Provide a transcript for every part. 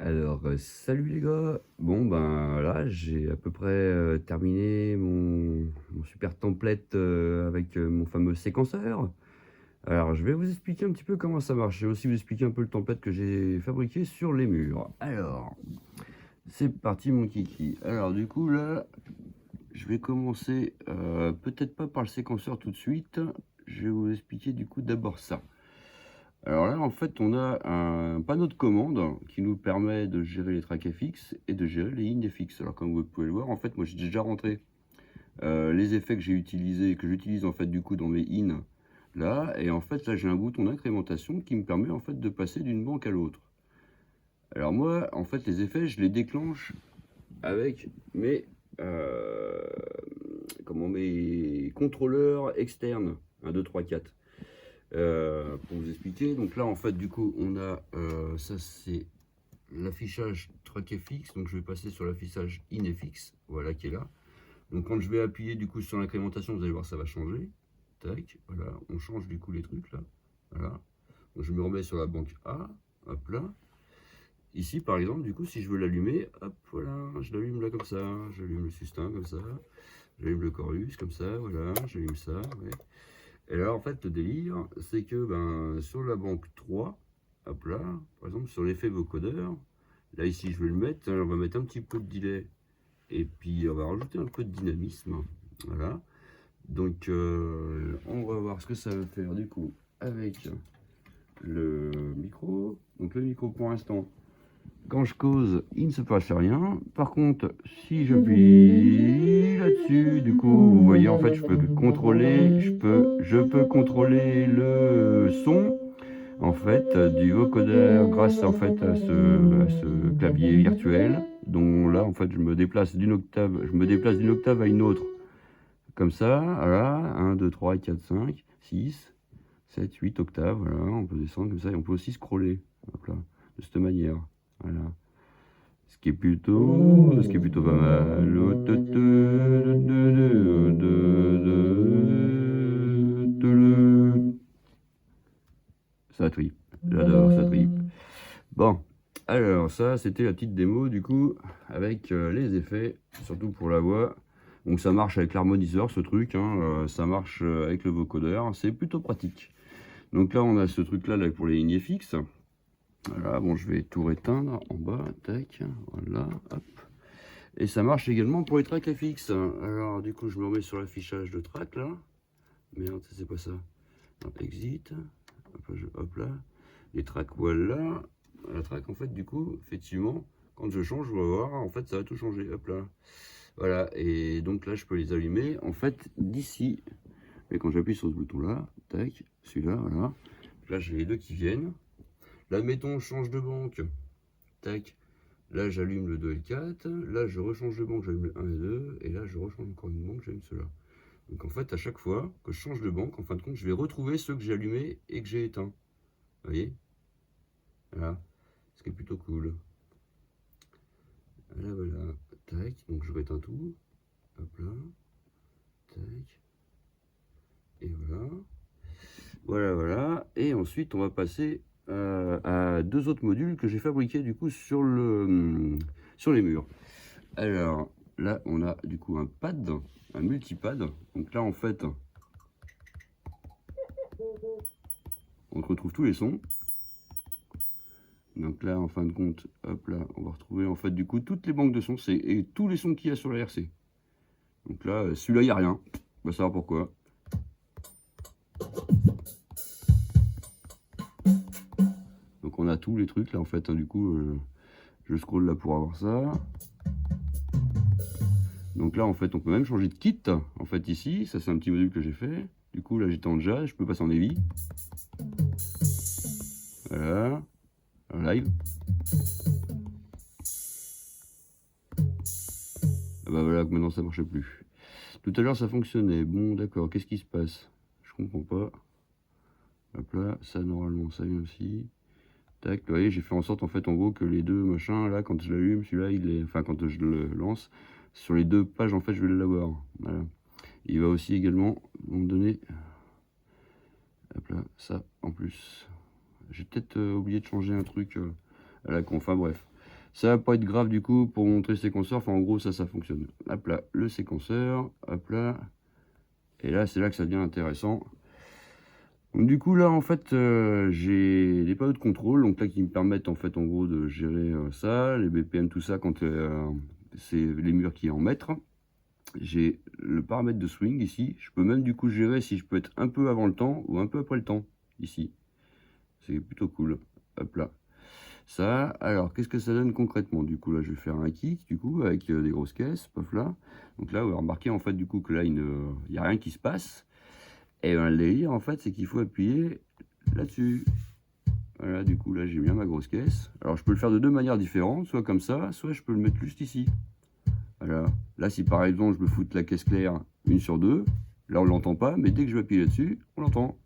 Alors, salut les gars. Bon, ben là, j'ai à peu près terminé mon super template avec mon fameux séquenceur. Alors, je vais vous expliquer un petit peu comment ça marche et aussi vous expliquer un peu le template que j'ai fabriqué sur les murs. Alors, c'est parti mon kiki. Alors, du coup, là, je vais commencer peut-être pas par le séquenceur tout de suite. Je vais vous expliquer du coup d'abord ça. Alors là, en fait, on a un panneau de commande qui nous permet de gérer les tracks FX et de gérer les in FX. Alors comme vous pouvez le voir, en fait, moi j'ai déjà rentré les effets que j'ai utilisés, que j'utilise en fait du coup dans mes in là, et en fait là j'ai un bouton d'incrémentation qui me permet en fait de passer d'une banque à l'autre. Alors moi, en fait, les effets, je les déclenche avec mes mes contrôleurs externes 1, 2, 3, 4. Pour vous expliquer, donc là en fait du coup on a ça c'est l'affichage TrackFX, donc je vais passer sur l'affichage InFX, voilà qui est là. Donc quand je vais appuyer du coup sur l'incrémentation, vous allez voir ça va changer. Tac, voilà, on change du coup les trucs là. Voilà. Donc je me remets sur la banque A, hop là. Ici par exemple, du coup si je veux l'allumer, hop voilà, je l'allume là comme ça, j'allume le sustain comme ça, j'allume le chorus comme ça, voilà, j'allume ça, ouais. Et là, en fait, le délire, c'est que ben, sur la banque 3, hop là, par exemple, sur l'effet vocodeur, là, ici, je vais le mettre, on va mettre un petit peu de delay, et puis on va rajouter un peu de dynamisme, voilà. Donc, on va voir ce que ça va faire, du coup, avec le micro. Donc, le micro, pour l'instant, quand je cause, il ne se passe rien. Par contre, si j'appuie là-dessus, du coup, vous voyez, en fait, je peux contrôler, je peux contrôler le son, en fait, du vocodeur grâce, en fait, à ce clavier virtuel, dont là, en fait, je me déplace d'une octave à une autre, comme ça, voilà, 1, 2, 3, 4, 5, 6, 7, 8 octaves, voilà, on peut descendre comme ça, et on peut aussi scroller, hop là, de cette manière, voilà. Ce qui est plutôt pas mal. Ça trip. J'adore, ça trip. Bon, alors ça, c'était la petite démo du coup, avec les effets, surtout pour la voix. Donc ça marche avec l'harmoniseur, ce truc, hein, ça marche avec le vocodeur, c'est plutôt pratique. Donc là, on a ce truc-là là, pour les lignes fixes. Voilà, bon, je vais tout éteindre en bas, tac, voilà, hop. Et ça marche également pour les tracks FX. Alors, du coup, je me remets sur l'affichage de track là. Merde, c'est pas ça. Non, exit. Hop là. Les tracks, voilà. La track, en fait, du coup, effectivement, quand je change, on va voir, en fait, ça va tout changer. Hop là. Voilà. Et donc là, je peux les allumer, en fait, d'ici. Et quand j'appuie sur ce bouton là, tac, celui-là, voilà. Là, j'ai les deux qui viennent. Là, mettons, je change de banque. Tac. Là, j'allume le 2 et le 4. Là, je rechange de banque, j'allume le 1 et 2. Et là, je rechange encore une banque, j'allume cela. Donc, en fait, à chaque fois que je change de banque, en fin de compte, je vais retrouver ceux que j'ai allumés et que j'ai éteints. Vous voyez? Voilà. Ce qui est plutôt cool. Voilà, voilà. Tac. Donc, je réteins tout. Hop là. Tac. Et voilà. Voilà, voilà. Et ensuite, on va passer à deux autres modules que j'ai fabriqués, du coup, sur les murs. Alors, là, on a du coup un pad, un multipad. Donc là, en fait, on retrouve tous les sons. Donc là, en fin de compte, hop là, on va retrouver en fait du coup toutes les banques de sons et tous les sons qu'il y a sur la RC. Donc là, celui-là, il n'y a rien. On va savoir pourquoi. Donc on a tous les trucs là en fait, hein, du coup, je scroll là pour avoir ça. Donc là, en fait, on peut même changer de kit. En fait, ici, ça c'est un petit module que j'ai fait. Du coup, là, j'étais en jazz, je peux passer en heavy. Voilà, en live. Ah bah voilà, maintenant ça marche plus. Tout à l'heure ça fonctionnait. Bon d'accord, qu'est-ce qui se passe? Je comprends pas. Hop là, ça normalement ça vient aussi. Tac, vous voyez, j'ai fait en sorte en fait en gros que les deux machins là, quand je l'allume, celui-là il est. Enfin quand je le lance, sur les deux pages en fait je vais l'avoir. Voilà. Il va aussi également me donner. Hop là, ça en plus. J'ai peut-être oublié de changer un truc à la con. Enfin bref. Ça va pas être grave du coup pour montrer le séquenceur. Enfin, en gros, ça fonctionne. Hop là, le séquenceur. Hop là. Et là, c'est là que ça devient intéressant. Donc, du coup, là, en fait, j'ai des panneaux de contrôle. Donc là, qui me permettent, en fait, en gros, de gérer ça, les BPM, tout ça, quand c'est les murs qui en mettent. J'ai le paramètre de swing ici. Je peux même, du coup, gérer si je peux être un peu avant le temps ou un peu après le temps. Ici. C'est plutôt cool. Hop là. Ça, alors, qu'est-ce que ça donne concrètement? Du coup, là, je vais faire un kick, du coup, avec des grosses caisses, pof là. Donc là, vous remarquez, en fait, du coup, que là, il n'y a rien qui se passe. Et ben, le délire, en fait, c'est qu'il faut appuyer là-dessus. Voilà, du coup, là, j'ai bien ma grosse caisse. Alors, je peux le faire de deux manières différentes, soit comme ça, soit je peux le mettre juste ici. Voilà. Là, si par exemple, je me fous de la caisse claire, 1 sur 2, là, on l'entend pas, mais dès que je vais appuyer là-dessus, on l'entend.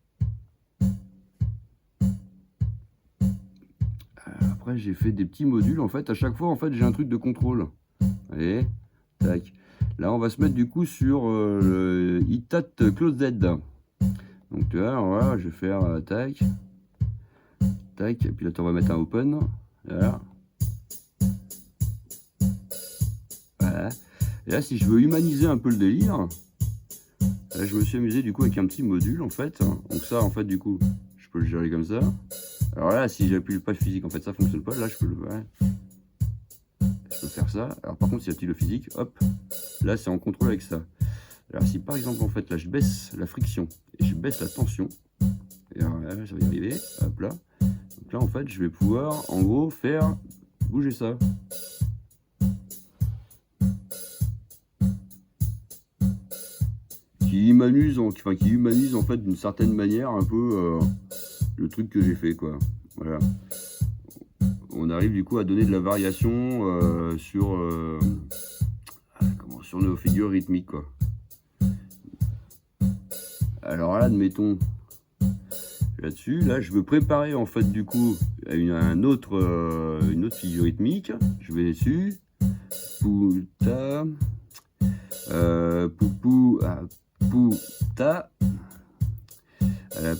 Après, j'ai fait des petits modules, en fait. À chaque fois, en fait, j'ai un truc de contrôle. Allez, tac. Là, on va se mettre, du coup, sur le Itat Close Z. Donc, tu vois, voilà, je vais faire tac. Tac, et puis là, on va mettre un open. Voilà. Voilà. Et là, si je veux humaniser un peu le délire, là, je me suis amusé, du coup, avec un petit module, en fait. Donc ça, en fait, du coup, je peux le gérer comme ça. Alors là, si j'appuie pas le physique, en fait, ça fonctionne pas. Là, je peux le... Ouais. Je peux faire ça. Alors par contre, si j'appuie le physique, hop, là, c'est en contrôle avec ça. Alors si par exemple, en fait, là, je baisse la friction et je baisse la tension, et alors là, ça va y arriver, hop là. Donc là, en fait, je vais pouvoir, en gros, faire bouger ça. Qui humanise, en fait, d'une certaine manière, un peu le truc que j'ai fait, quoi. Voilà. On arrive du coup à donner de la variation sur nos figures rythmiques, quoi. Alors là, admettons, là-dessus, là, je veux préparer en fait du coup à une autre figure rythmique. Je vais dessus, pouta, poupou, pouta,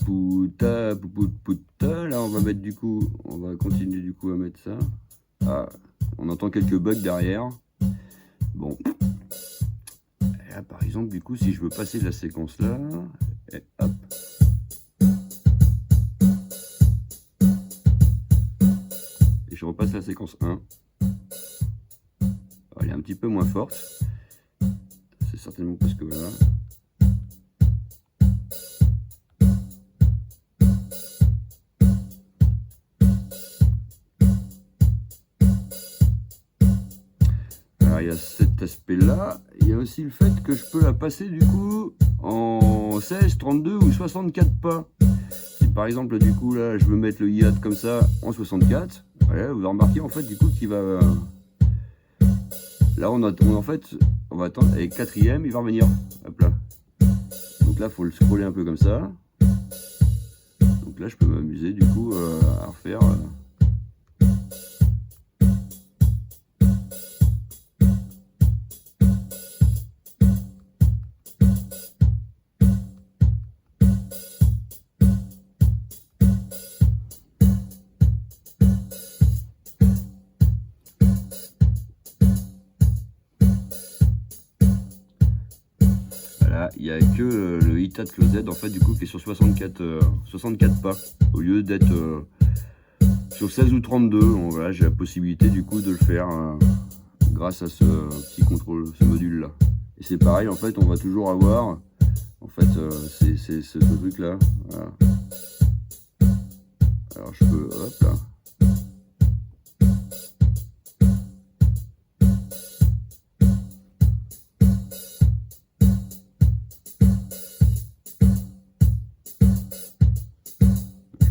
pouta, pouta. Là, on va mettre du coup, on va continuer du coup à mettre ça. Ah, on entend quelques bugs derrière. Bon. Et là, par exemple, du coup, si je veux passer de la séquence là, et hop. Et je repasse la séquence 1. Elle est un petit peu moins forte. C'est certainement parce que voilà. Alors il y a cet aspect là. Il y a aussi le fait que je peux la passer du coup en 16, 32 ou 64 pas. Si par exemple du coup là je veux mettre le hi-hat comme ça en 64, voilà, vous remarquez en fait du coup qu'il va... Là en fait on va attendre, et quatrième il va revenir. Hop là. Donc là il faut le scroller un peu comme ça. Donc là je peux m'amuser du coup à refaire... Il n'y a que le Itat Close Z en fait du coup qui est sur 64 pas au lieu d'être sur 16 ou 32. Donc, voilà, j'ai la possibilité du coup de le faire grâce à ce petit contrôle, ce module là. Et c'est pareil en fait, on va toujours avoir en fait c'est ce truc là. Voilà. Alors je peux hop là.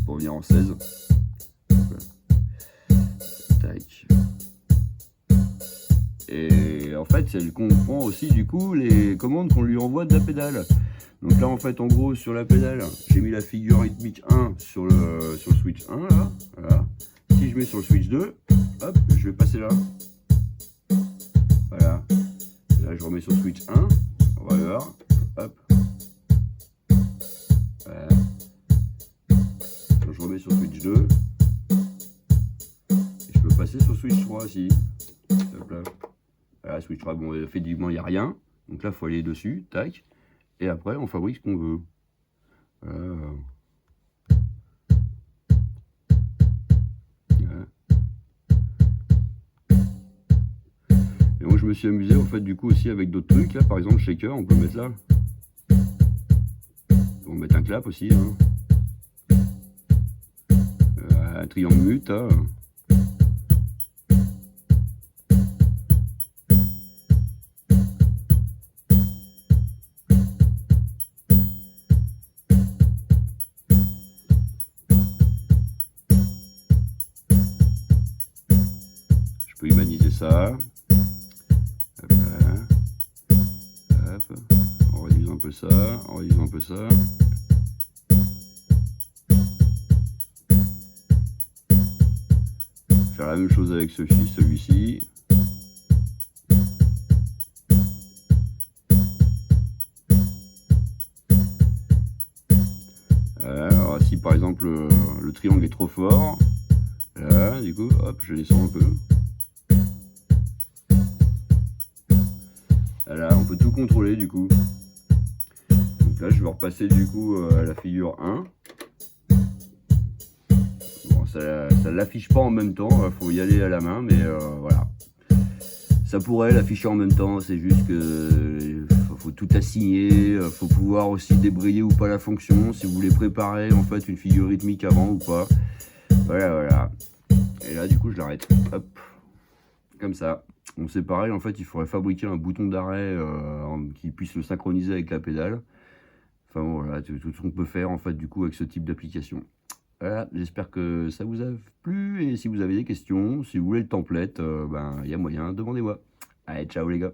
Revenir en 16. Tac. Et en fait, elle comprend aussi du coup les commandes qu'on lui envoie de la pédale. Donc là, en fait, en gros, sur la pédale, j'ai mis la figure rythmique 1 sur le switch 1 là. Voilà. Si je mets sur le switch 2, hop, je vais passer là. Voilà. Là, je remets sur le switch 1. On va voir. Hop. Voilà. Je remets sur switch 2 et je peux passer passer sur Switch 3 aussi. Hop là. Voilà, Switch 3, bon, effectivement, il n'y a rien. Donc là, il faut aller dessus, tac. Et après, on fabrique ce qu'on veut. Voilà. Voilà. Et moi, je me suis amusé, en fait, du coup, aussi avec d'autres trucs. Là, par exemple, shaker, on peut le mettre là. On va mettre un clap aussi. Hein. Un triangle mute. Hein. Je peux humaniser ça. Hop là. Hop. En réduisant un peu ça. En réduisant un peu ça. Faire la même chose avec celui-ci. Voilà, alors si par exemple le triangle est trop fort, là, du coup, hop, je descends un peu. Voilà, on peut tout contrôler du coup. Donc là, je vais repasser du coup à la figure 1. Bon, ça ne l'affiche pas en même temps, il faut y aller à la main, mais voilà. Ça pourrait l'afficher en même temps, c'est juste que faut tout assigner, faut pouvoir aussi débrayer ou pas la fonction, si vous voulez préparer en fait une figure rythmique avant ou pas. Voilà, voilà. Et là, du coup, je l'arrête. Hop. Comme ça. Bon, c'est pareil, en fait, il faudrait fabriquer un bouton d'arrêt qui puisse le synchroniser avec la pédale. Enfin, bon, voilà, tout ce qu'on peut faire, en fait, du coup, avec ce type d'application. Voilà, j'espère que ça vous a plu. Et si vous avez des questions, si vous voulez le template, ben, il y a moyen, demandez-moi. Allez, ciao les gars.